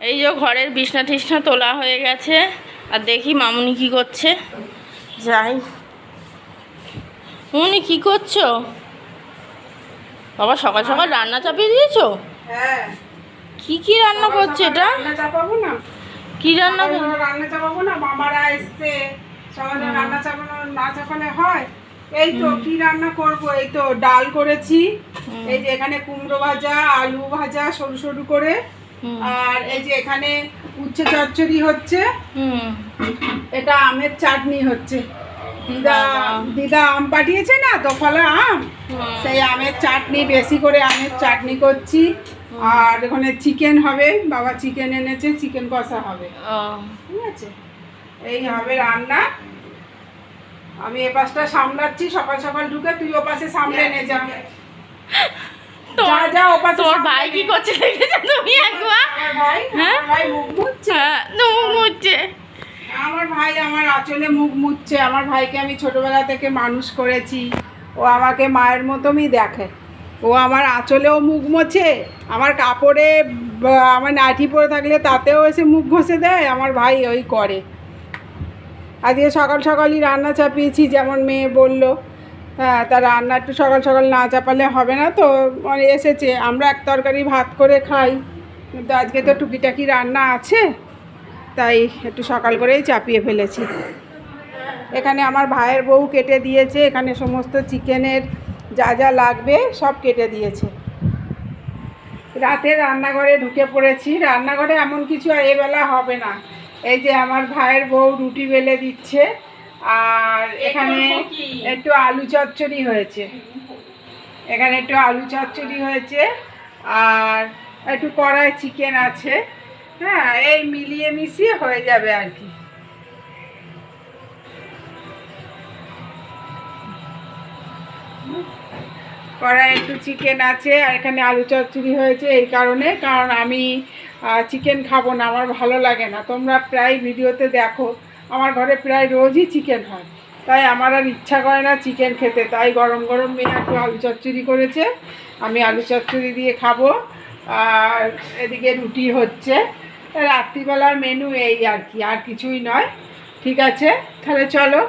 এই যে ঘরের বিছনা টিছনা তোলা হয়ে গেছে, আর দেখি মামুনি কি করছে। যাই, মামুনি কি করছো? বাবা সকাল সকাল রান্না চাপিয়ে দিয়েছো? হ্যাঁ। কি রান্না করছে এটা? রান্না চাপাবো না, কি রান্না? রান্না চাপাবো না, মামারা এসছে, সকালে রান্না চাপানো না চাপালে হয়? এই তো কি রান্না করব, এই তো ডাল করেছি, এই যে এখানে কুমড়ো ভাজা, আলু ভাজা সরু সরু করে, আর এই যে এখানে উচ্ছে চচ্চড়ি হচ্ছে, এটা আমের চাটনি হচ্ছে। দিদা আম পাঠিয়েছে না, তো ফলে আম, সেই আমের চাটনি, বেশি করে আমের চাটনি করছি। আর ওখানে চিকেন হবে, বাবা চিকেন এনেছে, চিকেন কষা হবে। ঠিক আছে, এই হবে রান্না। আমি এ পাশটা সামলাচ্ছি, সকাল সকাল ঢুকে তুই ও পাশে সামলে নে যা। তোমার ভাই কি করছে দেখেছো তুমি একবার? ভাই মুখ মুছছে। আমার ভাই আমার আঁচলে মুখ মুছছে। আমার ভাইকে আমি ছোটবেলা থেকে মানুষ করেছি, ও আমাকে মায়ের মতনই দেখে। ও আমার আঁচলেও মুখ মোছে, আমার কাপড়ে আমার নাইটি পরে থাকলে তাতেও এসে মুখ ঘষে দেয়। আমার ভাই ওই করে। আজকে সকাল সকালই রান্না চাপিয়েছি, যেমন মেয়ে বললো। হ্যাঁ, তা রান্না একটু সকাল সকাল না চাপালে হবে না তো। মানে এসেছে, আমরা এক তরকারি ভাত করে খাই, কিন্তু আজকে তো টুকিটাকি রান্না আছে, তাই একটু সকাল করেই চাপিয়ে ফেলেছি। এখানে আমার ভাইয়ের বউ কেটে দিয়েছে, এখানে সমস্ত চিকেনের যা যা লাগবে সব কেটে দিয়েছে। রাতে রান্নাঘরে ঢুকে পড়েছি। রান্নাঘরে এমন কিছু আর এবেলা হবে না। এই যে আমার ভাইয়ের বউ রুটি বেলে দিচ্ছে, আর এখানে একটু আলু চচ্চড়ি হয়েছে, এখানে একটু আলু চচ্চড়ি হয়েছে, আর একটু কড়াই চিকেন আছে। হ্যাঁ, এই মিলিয়ে মিশিয়ে হয়ে যাবে আর কি। কড়াই একটু চিকেন আছে, আর এখানে আলু চচ্চড়ি হয়েছে এই কারণে, কারণ আমি চিকেন খাবো না, আমার ভালো লাগে না। তোমরা প্রায় ভিডিওতে দেখো আমার ঘরে প্রায় রোজই চিকেন হয়, তাই আমার আর ইচ্ছা করে না চিকেন খেতে। তাই গরম গরম মেয়ে একটু আলু চচ্চড়ি করেছে, আমি আলু চচ্চড়ি দিয়ে খাবো। আর এদিকে রুটি হচ্ছে। রাত্রিবেলার মেনু এই আর কি, আর কিছুই নয়। ঠিক আছে, তাহলে চলো।